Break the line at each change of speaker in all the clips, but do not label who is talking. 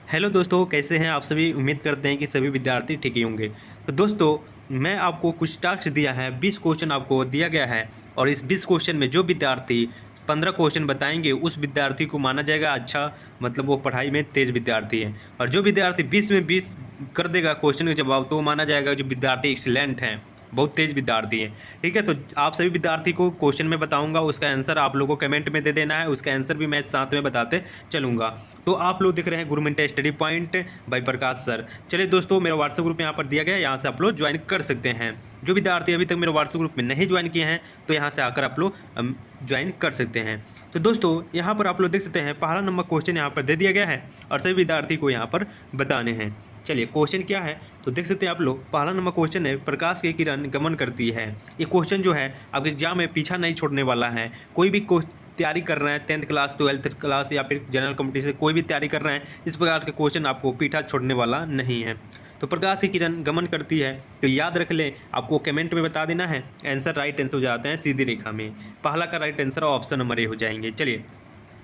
Hello दोस्तों, कैसे हैं आप सभी। उम्मीद करते हैं कि सभी विद्यार्थी ठीक ही होंगे। तो दोस्तों, मैं आपको कुछ टास्क दिया है, 20 क्वेश्चन आपको दिया गया है और इस 20 क्वेश्चन में जो विद्यार्थी 15 क्वेश्चन बताएंगे उस विद्यार्थी को माना जाएगा अच्छा, मतलब वो पढ़ाई में तेज विद्यार्थी है। और जो विद्यार्थी 20 में 20 कर देगा क्वेश्चन का जवाब, तो वो माना जाएगा जो विद्यार्थी एक्सीलेंट हैं, बहुत तेज विद्यार्थी हैं। ठीक है, तो आप सभी विद्यार्थी को क्वेश्चन में बताऊंगा, उसका आंसर आप लोगों को कमेंट में दे देना है, उसका आंसर भी मैं साथ में बताते चलूंगा। तो आप लोग दिख रहे हैं government study point by Prakash sir. चलिए दोस्तों, मेरा व्हाट्सएप ग्रुप यहाँ पर दिया गया है, यहाँ से आप लोग ज्वाइन कर सकते हैं। जो विद्यार्थी अभी तक मेरे व्हाट्सएप ग्रुप में नहीं ज्वाइन किए हैं तो यहाँ से आकर आप लोग ज्वाइन कर सकते हैं। तो दोस्तों, यहाँ पर आप लोग देख सकते हैं पहला नंबर क्वेश्चन यहाँ पर दे दिया गया है और सभी विद्यार्थी को यहाँ पर बताने हैं। चलिए, क्वेश्चन क्या है तो देख सकते हैं आप लोग। पहला नंबर क्वेश्चन है, प्रकाश की किरण गमन करती है। ये क्वेश्चन जो है आपके एग्जाम में पीछा नहीं छोड़ने वाला है। कोई भी तैयारी कर रहे हैं, 10th क्लास 12th क्लास या फिर जनरल कॉम्पिटिशन कोई भी तैयारी कर रहे हैं, इस प्रकार के क्वेश्चन आपको पीछा छोड़ने वाला नहीं है। तो प्रकाश की किरण गमन करती है, तो याद रख लें, आपको कमेंट में बता देना है। आंसर राइट आंसर हो जाते हैं सीधी रेखा में। पहला का right answer option number A हो जाएंगे। चलिए,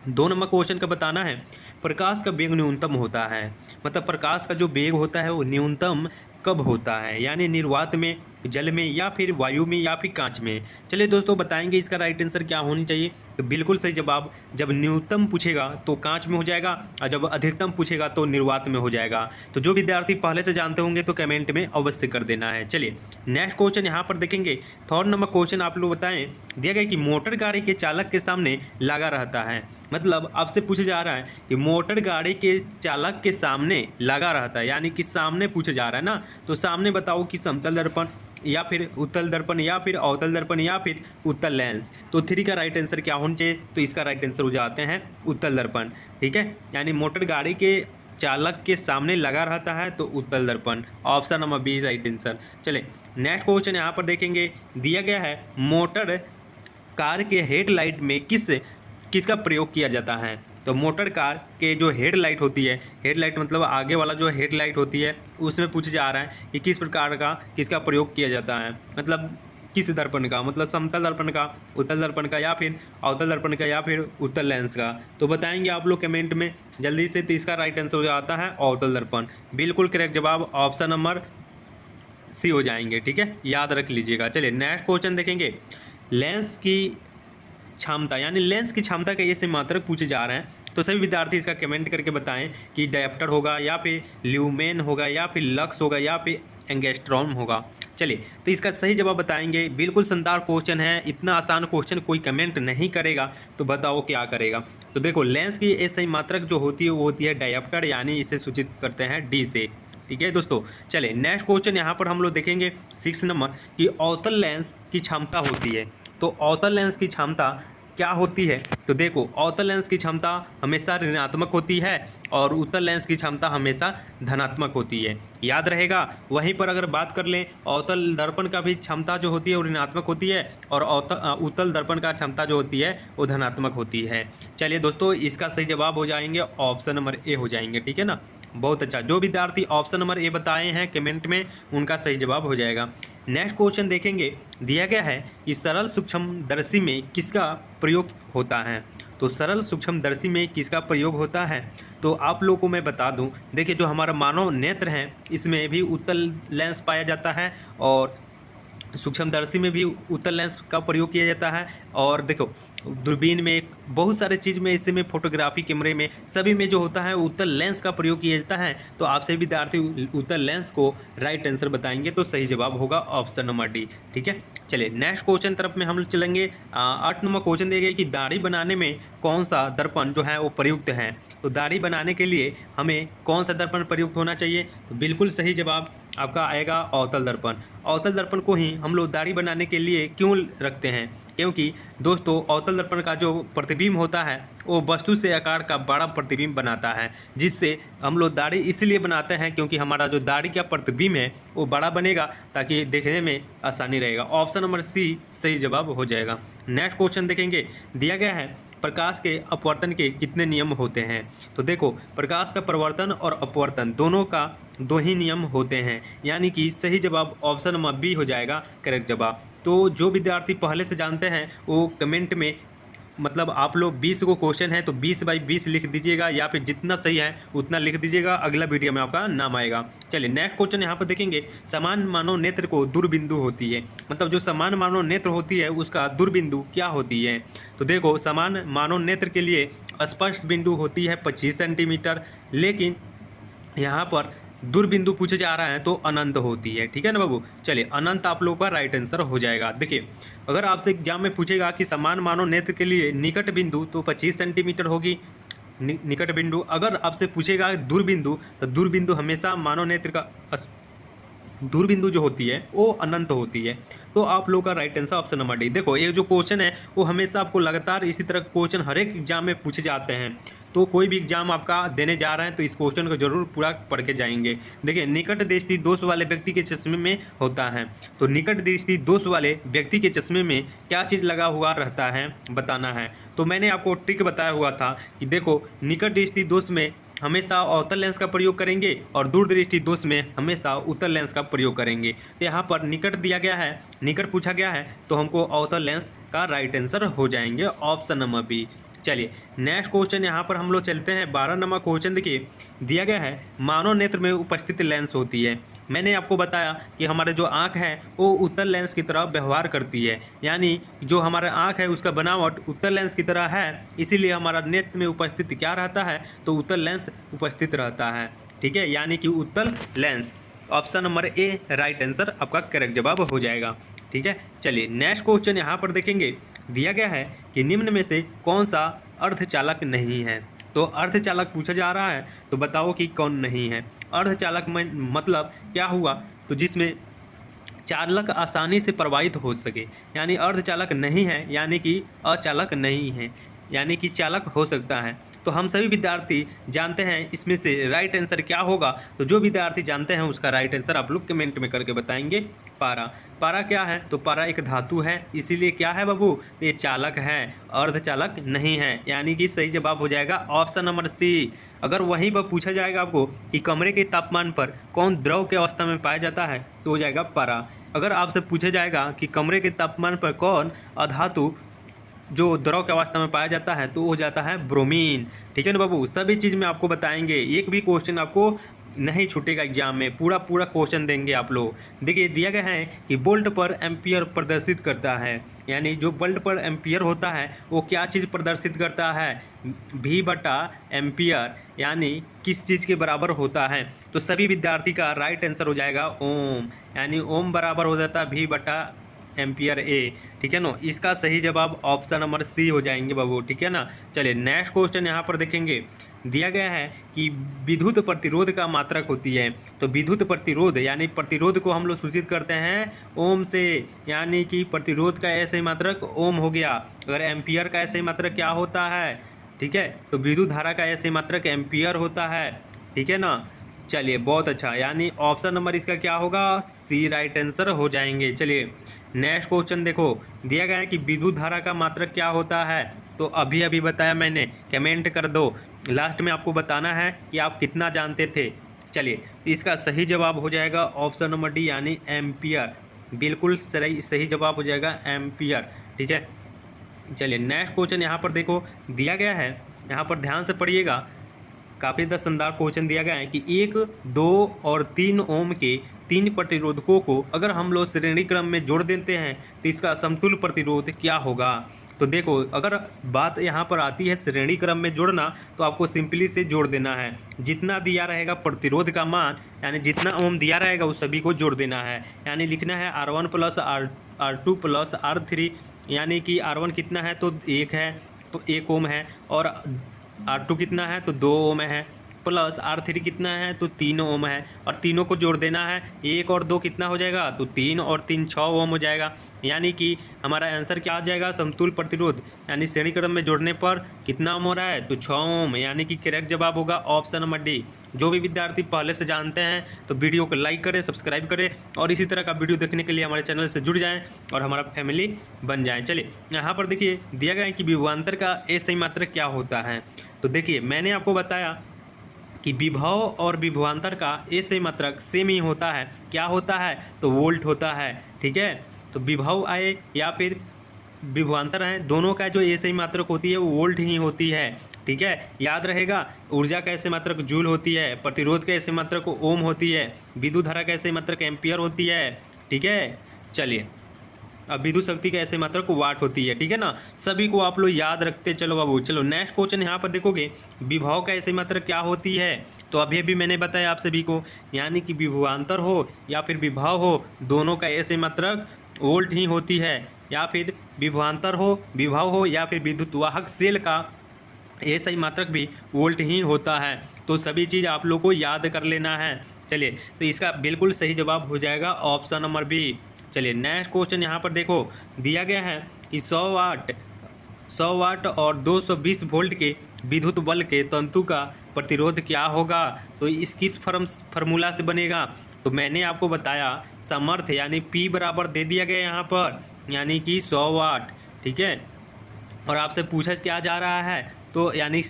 2 नंबर क्वेश्चन का बताना है, प्रकाश का वेग न्यूनतम होता है। मतलब प्रकाश का जो वेग होता है वो न्यूनतम कब होता है, यानी निर्वात में, जल में, या फिर वायु में, या फिर कांच में। चलिए दोस्तों, बताएंगे इसका राइट आंसर क्या होनी चाहिए। तो बिल्कुल सही जवाब, जब न्यूनतम पूछेगा तो कांच में हो जाएगा और जब अधिकतम पूछेगा तो निर्वात में हो जाएगा। तो जो विद्यार्थी पहले से जानते होंगे तो कमेंट में अवश्य कर देना है। चलिए, नेक्स्ट क्वेश्चन यहाँ पर देखेंगे। 3rd नंबर क्वेश्चन आप लोग बताएं, दिया गया कि मोटर गाड़ी के चालक के सामने लगा रहता है। मतलब आपसे पूछा जा रहा है कि मोटर गाड़ी के चालक के सामने लगा रहता है, यानी कि सामने पूछा जा रहा है ना। तो सामने बताओ कि समतल दर्पण या फिर उत्तल दर्पण या फिर अवतल दर्पण या फिर उत्तल लेंस। तो 3 का राइट आंसर क्या होना चाहिए, तो इसका राइट आंसर हो जाते हैं उत्तल दर्पण। ठीक है, यानी मोटर गाड़ी के चालक के सामने लगा रहता है तो उत्तल दर्पण, option number B right answer. चले, नेक्स्ट क्वेश्चन यहाँ पर देखेंगे। दिया गया है मोटर कार के हेडलाइट में किसका प्रयोग किया जाता है। तो मोटर कार के जो हेडलाइट होती है, हेडलाइट मतलब आगे वाला जो हेडलाइट होती है, उसमें पूछा जा रहा है कि किस प्रकार का किसका प्रयोग किया जाता है। मतलब किस दर्पण का, मतलब समतल दर्पण का, उत्तल दर्पण का, या फिर अवतल दर्पण का, या फिर उत्तल लेंस का। तो बताएंगे आप लोग कमेंट में जल्दी से। तो इसका राइट आंसर हो जाता है अवतल दर्पण। बिल्कुल करेक्ट जवाब ऑप्शन नंबर सी हो जाएंगे। ठीक है, याद रख लीजिएगा। चलिए, नेक्स्ट क्वेश्चन देखेंगे। लेंस की क्षमता, यानी लेंस की क्षमता का ये से मात्रक पूछे जा रहे हैं। तो सभी विद्यार्थी इसका कमेंट करके बताएं कि डायप्टर होगा, या फिर ल्यूमेन होगा, या फिर लक्स होगा, या फिर एंगस्ट्रॉम होगा। चलिए, तो इसका सही जवाब बताएंगे। बिल्कुल शानदार क्वेश्चन है, इतना आसान क्वेश्चन कोई कमेंट नहीं करेगा तो बताओ क्या करेगा। तो देखो, लेंस की ये सही मात्रक जो होती है वो होती है डायप्टर, यानी इसे सूचित करते हैं डी से। ठीक है दोस्तों, चले नेक्स्ट क्वेश्चन यहाँ पर हम लोग देखेंगे 6 नंबर कि अवतल लेंस की क्षमता होती है। तो अवतल लेंस की क्षमता क्या होती है। तो देखो, अवतल लेंस की क्षमता हमेशा ऋणात्मक होती है और उत्तल लेंस की क्षमता हमेशा धनात्मक होती है, याद रहेगा। वहीं पर अगर बात कर लें, अवतल दर्पण का भी क्षमता जो होती है वो ऋणात्मक होती है और उत्तल दर्पण का क्षमता जो होती है वो धनात्मक होती है। चलिए दोस्तों, इसका सही जवाब हो जाएंगे ऑप्शन नंबर ए हो जाएंगे। ठीक है ना, बहुत अच्छा। जो विद्यार्थी ऑप्शन नंबर ए बताए हैं कमेंट में, उनका सही जवाब हो जाएगा। नेक्स्ट क्वेश्चन देखेंगे। दिया गया है कि सरल सूक्ष्मदर्शी में किसका प्रयोग होता है। तो सरल सूक्ष्मदर्शी में किसका प्रयोग होता है, तो आप लोगों को मैं बता दूं। देखिए, जो हमारा मानव नेत्र है इसमें भी उत्तल लेंस पाया जाता है और सूक्ष्मदर्शी में भी उत्तल लेंस का प्रयोग किया जाता है। और देखो, दूरबीन में, बहुत सारे चीज़ में, इसमें फोटोग्राफी कैमरे में, सभी में जो होता है उत्तल लेंस का प्रयोग किया जाता है। तो आपसे विद्यार्थी उत्तल लेंस को राइट आंसर बताएंगे तो सही जवाब होगा ऑप्शन नंबर डी। ठीक है, चलिए नेक्स्ट क्वेश्चन तरफ में हम लोग चलेंगे। 8 नंबर क्वेश्चन दिया गया कि दाढ़ी बनाने में कौन सा दर्पण जो है वो प्रयुक्त है। तो दाढ़ी बनाने के लिए हमें कौन सा दर्पण प्रयुक्त होना चाहिए। तो बिल्कुल सही जवाब आपका आएगा अवतल दर्पण। अवतल दर्पण को ही हम लोग दाढ़ी बनाने के लिए क्यों रखते हैं, क्योंकि दोस्तों अवतल दर्पण का जो प्रतिबिंब होता है वो वस्तु से आकार का बड़ा प्रतिबिंब बनाता है, जिससे हम लोग दाढ़ी इसलिए बनाते हैं क्योंकि हमारा जो दाढ़ी का प्रतिबिंब है वो बड़ा बनेगा ताकि देखने में आसानी रहेगा। ऑप्शन नंबर सी सही जवाब हो जाएगा। नेक्स्ट क्वेश्चन देखेंगे। दिया गया है प्रकाश के अपवर्तन के कितने नियम होते हैं। तो देखो, प्रकाश का प्रवर्तन और अपवर्तन दोनों का 2 ही नियम होते हैं, यानी कि सही जवाब ऑप्शन नंबर बी हो जाएगा करेक्ट जवाब। तो जो विद्यार्थी पहले से जानते हैं वो कमेंट में मतलब आप लोग 20 को क्वेश्चन है तो 20/20 लिख दीजिएगा, या फिर जितना सही है उतना लिख दीजिएगा, अगला वीडियो में आपका नाम आएगा। चलिए नेक्स्ट क्वेश्चन यहाँ पर देखेंगे, समान मानव नेत्र को दूरबिंदु होती है, मतलब जो समान मानव नेत्र होती है उसका दूरबिंदु क्या होती है। तो देखो समान मानव नेत्र के लिए स्पर्श बिंदु होती है 25 सेंटीमीटर, लेकिन यहाँ पर दूरबिंदु पूछे जा रहा है तो अनंत होती है। ठीक है ना बाबू, चलिए अनंत आप लोगों का राइट आंसर हो जाएगा। देखिए अगर आपसे एग्जाम में पूछेगा कि समान मानव नेत्र के लिए निकट बिंदु तो 25 सेंटीमीटर होगी निकट बिंदु। अगर आपसे पूछेगा दूरबिंदु तो दूरबिंदु हमेशा मानव नेत्र का दूरबिंदु जो होती है वो अनंत होती है। तो आप लोगों का right answer option number D. देखो ये जो क्वेश्चन है वो हमेशा आपको लगातार इसी तरह क्वेश्चन हर एक एग्जाम में पूछे जाते हैं, तो कोई भी एग्जाम आपका देने जा रहे हैं तो इस क्वेश्चन को जरूर पूरा पढ़ के जाएंगे। देखिए निकट दृष्टि दोष वाले व्यक्ति के चश्मे में होता है, तो निकट दृष्टि दोष वाले व्यक्ति के चश्मे में क्या चीज़ लगा हुआ रहता है बताना है। तो मैंने आपको ट्रिक बताया हुआ था कि देखो निकट दृष्टि दोष में हमेशा अवतल लेंस का प्रयोग करेंगे और दूर दृष्टि दोष में हमेशा उत्तल लेंस का प्रयोग करेंगे। तो यहाँ पर निकट दिया गया है, निकट पूछा गया है तो हमको अवतल लेंस का राइट आंसर हो जाएंगे ऑप्शन नंबर बी। चलिए नेक्स्ट क्वेश्चन यहाँ पर हम लोग चलते हैं 12 नंबर क्वेश्चन। देखिए दिया गया है मानव नेत्र में उपस्थित लेंस होती है। मैंने आपको बताया कि हमारे जो आँख है वो उत्तल लेंस की तरह व्यवहार करती है, यानी जो हमारा आँख है उसका बनावट उत्तल लेंस की तरह है, इसीलिए हमारा नेत्र में उपस्थित क्या रहता है तो उत्तल लेंस उपस्थित रहता है। ठीक है, यानी कि उत्तल lens. Option number A right answer आपका करेक्ट जवाब हो जाएगा। ठीक है, चलिए नेक्स्ट क्वेश्चन यहाँ पर देखेंगे। दिया गया है कि निम्न में से कौन सा अर्धचालक नहीं है। तो अर्धचालक पूछा जा रहा है तो बताओ कि कौन नहीं है। अर्धचालक में मतलब क्या हुआ, तो जिसमें चालक आसानी से प्रवाहित हो सके, यानी अर्धचालक नहीं है, यानी कि अचालक नहीं है, यानी कि चालक हो सकता है। तो हम सभी विद्यार्थी जानते हैं इसमें से राइट आंसर क्या होगा। तो जो विद्यार्थी जानते हैं उसका राइट आंसर आप लोग कमेंट में करके बताएंगे। पारा, पारा क्या है तो पारा एक धातु है, इसीलिए क्या है बाबू ये चालक है, अर्धचालक नहीं है, यानी कि सही जवाब हो जाएगा ऑप्शन नंबर सी। अगर वहीं पर पूछा जाएगा आपको कि कमरे के तापमान पर कौन द्रव की अवस्था में पाया जाता है तो हो जाएगा पारा। अगर आपसे पूछा जाएगा कि कमरे के तापमान पर कौन अधातु जो द्रव की अवस्था में पाया जाता है तो हो जाता है ब्रोमीन। ठीक है ना बाबू, सभी चीज़ में आपको बताएंगे, एक भी क्वेश्चन आपको नहीं छूटेगा एग्जाम में, पूरा पूरा क्वेश्चन देंगे आप लोग। देखिए दिया गया है कि वोल्ट पर एम्पियर प्रदर्शित करता है, यानी जो वोल्ट पर एम्पियर होता है वो क्या चीज़ प्रदर्शित करता है, V/एम्पियर, यानी किस चीज़ के बराबर होता है। तो सभी विद्यार्थी का राइट आंसर हो जाएगा ओम, यानी ओम बराबर हो जाता है V/एम्पियर ए। ठीक है ना, इसका सही जवाब ऑप्शन नंबर सी हो जाएंगे बाबू। ठीक है ना, चलिए नेक्स्ट क्वेश्चन यहाँ पर देखेंगे। दिया गया है कि विद्युत प्रतिरोध का मात्रक होती है। तो विद्युत प्रतिरोध यानी प्रतिरोध को हम लोग सूचित करते हैं ओम से, यानी कि प्रतिरोध का ऐसे मात्रक ओम हो गया। अगर एम्पियर का ऐसे मात्रक क्या होता है, ठीक है, तो विद्युत धारा का ऐसे मात्रक एम्पियर होता है। ठीक है ना, चलिए बहुत अच्छा, यानी ऑप्शन नंबर इसका क्या होगा सी राइट आंसर हो जाएंगे। चलिए नेक्स्ट क्वेश्चन देखो, दिया गया है कि विद्युत धारा का मात्रक क्या होता है। तो अभी अभी बताया मैंने, कमेंट कर दो, लास्ट में आपको बताना है कि आप कितना जानते थे। चलिए इसका सही जवाब हो जाएगा ऑप्शन नंबर डी, यानी एम्पियर। बिल्कुल सही जवाब हो जाएगा एम्पियर। ठीक है, चलिए नेक्स्ट क्वेश्चन यहाँ पर देखो दिया गया है, यहाँ पर ध्यान से पढ़िएगा, काफ़ी शानदार क्वेश्चन दिया गया है कि 1, 2 और 3 ओम के 3 प्रतिरोधकों को अगर हम लोग श्रेणी क्रम में जोड़ देते हैं तो इसका समतुल्य प्रतिरोध क्या होगा। तो देखो अगर बात यहाँ पर आती है श्रेणी क्रम में जोड़ना तो आपको सिंपली से जोड़ देना है, जितना दिया रहेगा प्रतिरोध का मान, यानी जितना ओम दिया रहेगा उस सभी को जोड़ देना है। यानी लिखना है R1 + R2 + R3, यानी कि R1 कितना है तो 1 है तो 1 ओम है, और R2 कितना है तो 2 ओम है, प्लस R3 कितना है तो 3 ओम है, और तीनों को जोड़ देना है। 1 और 2 कितना हो जाएगा तो 3 और 3 6 ओम हो जाएगा। यानी कि हमारा आंसर क्या आ जाएगा समतुल्य प्रतिरोध, यानी श्रेणी क्रम में जोड़ने पर कितना ओम हो रहा है तो 6 ओम, यानी कि करेक्ट जवाब होगा ऑप्शन नंबर डी। जो भी विद्यार्थी पहले से जानते हैं तो वीडियो को लाइक करें, सब्सक्राइब करें, और इसी तरह का वीडियो देखने के लिए हमारे चैनल से जुड़ जाएं और हमारा फैमिली बन जाएं। चलिए यहाँ पर देखिए दिया गया है कि विभवांतर का सही मात्रक क्या होता है। तो देखिए मैंने आपको बताया कि विभव और विभवांतर का सही मात्रक सेम ही होता है। क्या होता है तो वोल्ट होता है। ठीक है, तो विभव आए या फिर विभवांतर हैं, दोनों का जो एसआई मात्रक होती है वो वोल्ट ही होती है। ठीक है, याद रहेगा। ऊर्जा का एसआई मात्रक जूल होती है, प्रतिरोध का एसआई मात्रक ओम होती है, विद्युत धारा का एसआई मात्रक एम्पियर होती है। ठीक है, चलिए अब विद्युत शक्ति का ऐसे मात्रक वाट होती है। ठीक है ना, सभी को आप लोग याद रखते चलो बाबू। चलो नेक्स्ट क्वेश्चन यहाँ पर देखोगे, विभव का ऐसे मात्रक क्या होती है। तो अभी अभी मैंने बताया आप सभी को, यानी कि विभवांतर हो या फिर विभव हो, दोनों का ऐसे मात्रक वोल्ट ही होती है। या फिर विभवांतर हो, विभव हो, या फिर विद्युत वाहक सेल का ऐसा मात्रक भी वोल्ट ही होता है। तो सभी चीज़ आप लोग को याद कर लेना है। चलिए, तो इसका बिल्कुल सही जवाब हो जाएगा ऑप्शन नंबर बी। चलिए नेक्स्ट क्वेश्चन यहाँ पर देखो, दिया गया है कि 100 वाट और 220 वोल्ट के विद्युत बल के तंतु का प्रतिरोध क्या होगा। तो इस किस फार्मूला से बनेगा। तो मैंने आपको बताया सामर्थ्य यानी P बराबर दे दिया गया यहाँ पर, यानी कि 100 वाट। ठीक है, और आपसे पूछा क्या जा रहा है, तो यानी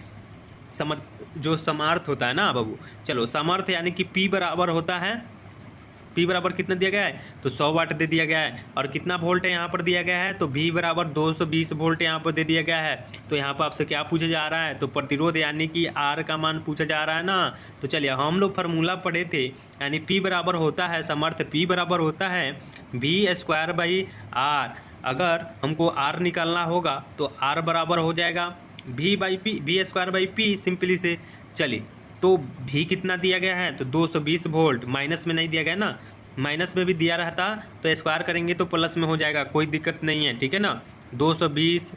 जो सामर्थ्य होता है ना बाबू, चलो सामर्थ्य यानी कि P बराबर होता है, P बराबर कितना दिया गया है, तो 100 वाट दे दिया गया है। और कितना वोल्ट है यहाँ पर दिया गया है, तो V बराबर 220 वोल्ट यहाँ पर दे दिया गया है। तो यहाँ पर आपसे क्या पूछा जा रहा है, तो प्रतिरोध यानी कि R का मान पूछा जा रहा है ना। तो चलिए हम लोग फार्मूला पढ़े थे, यानी P बराबर होता है सामर्थ्य, P बराबर होता है V²/R। अगर हमको R निकालना होगा तो R बराबर हो जाएगा V²/P सिंपली से। चलिए, तो भी कितना दिया गया है, तो 220 वोल्ट, माइनस में नहीं दिया गया ना, माइनस में भी दिया रहता तो स्क्वायर करेंगे तो प्लस में हो जाएगा, कोई दिक्कत नहीं है। ठीक है ना, 220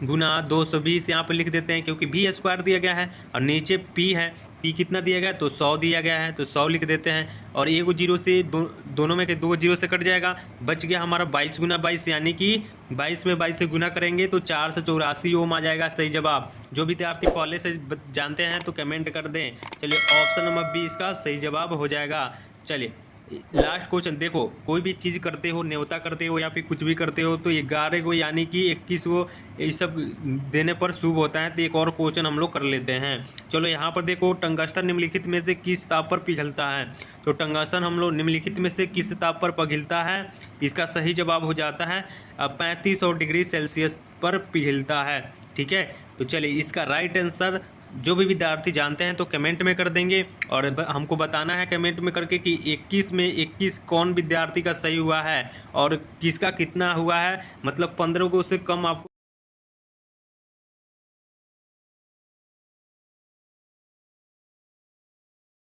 गुना 220 यहाँ पर लिख देते हैं, क्योंकि भी स्क्वायर दिया गया है और नीचे P है, P कितना दिया गया है, तो 100 दिया गया है, तो 100 लिख देते हैं। और एक जीरो से दोनों में के 2 जीरो से कट जाएगा, बच गया हमारा 22 गुना 22, यानी कि 22 में 22 से गुना करेंगे तो 484 ओम आ जाएगा सही जवाब। जो विद्यार्थी पहले से जानते हैं तो कमेंट कर दें। चलिए ऑप्शन नंबर बी इसका सही जवाब हो जाएगा। चलिए लास्ट क्वेश्चन देखो, कोई भी चीज़ करते हो, न्योता करते हो या फिर कुछ भी करते हो, तो 11 को यानी कि 21 को ये सब देने पर शुभ होता है। तो एक और क्वेश्चन हम लोग कर लेते हैं। चलो यहाँ पर देखो, टंगस्टन निम्नलिखित में से किस ताप पर पिघलता है। तो टंगस्टन हम लोग निम्नलिखित में से किस ताप पर पिघलता है, इसका सही जवाब हो जाता है 3500 डिग्री सेल्सियस पर पिघलता है। ठीक है, तो चलिए इसका राइट आंसर जो भी विद्यार्थी जानते हैं तो कमेंट में कर देंगे, और हमको बताना है कमेंट में करके कि 21 में 21 कौन विद्यार्थी का सही हुआ है और किसका कितना हुआ है, मतलब 15 को से कम आपको